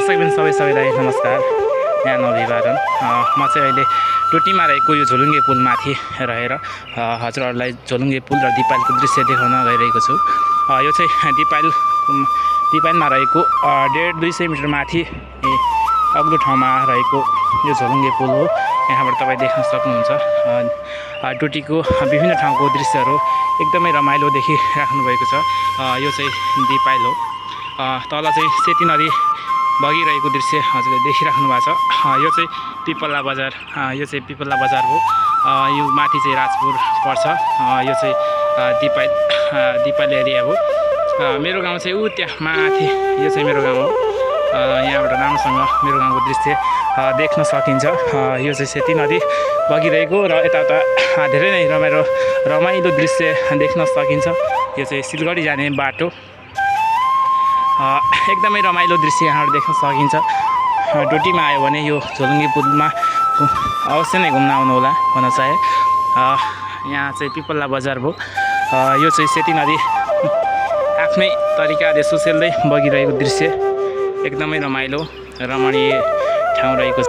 दर्शकबिन सबैलाई नमस्कार, न्यानो अभिवादन। म चाहिँ अहिले टोटीमा रहेको यो झोलुङ्गे पुलमाथि रहेर हजुरहरूलाई झोलुङ्गे पुल र दिपायलको दृश्य देखाउन गइरहेको छु। यो चाहिँ दिपायलमा रहेको 150-200 मिटर माथि अग्लो ठाउँमा रहेको यो झोलुङ्गे पुल हो। यहाँबाट तपाईँ देख्न सक्नुहुन्छ टोटीको विभिन्न ठाउँको दृश्यहरू एकदमै रमाइलो देखिराख्नु भएको छ। यो चाहिँ दिपायल हो। तल चाहिँ सेती नदी बगिरहेको दृश्य हजुरले देखिराख्नु भएको छ। यो चाहिँ पिपला बजार हो। यो माथि चाहिँ राजपुर पर्छ। यो चाहिँ दिपायल एरिया हो। मेरो गाउँ चाहिँ ऊ त्यहाँ माथि, यो चाहिँ मेरो गाउँ हो। यहाँबाट राम्रोसँग मेरो गाउँको दृश्य देख्न सकिन्छ। यो चाहिँ सेती नदी बगिरहेको र यताउता धेरै नै रमाइलो दृश्य देख्न सकिन्छ। यो चाहिँ सिलगढी जाने बाटो, एकदमै रमाइलो दृश्य यहाँबाट देख्न सकिन्छ। टोटीमा आयो भने यो झोलुङ्गे पुलमा अवश्य नै घुम्न आउनुहोला भन्न चाहे। यहाँ चाहिँ पिपला बजार भयो। यो चाहिँ सेती नदी आफ्नै तरिकाले सुसेल्दै बगिरहेको दृश्य एकदमै रमाइलो रमणीय ठाउँ रहेको छ।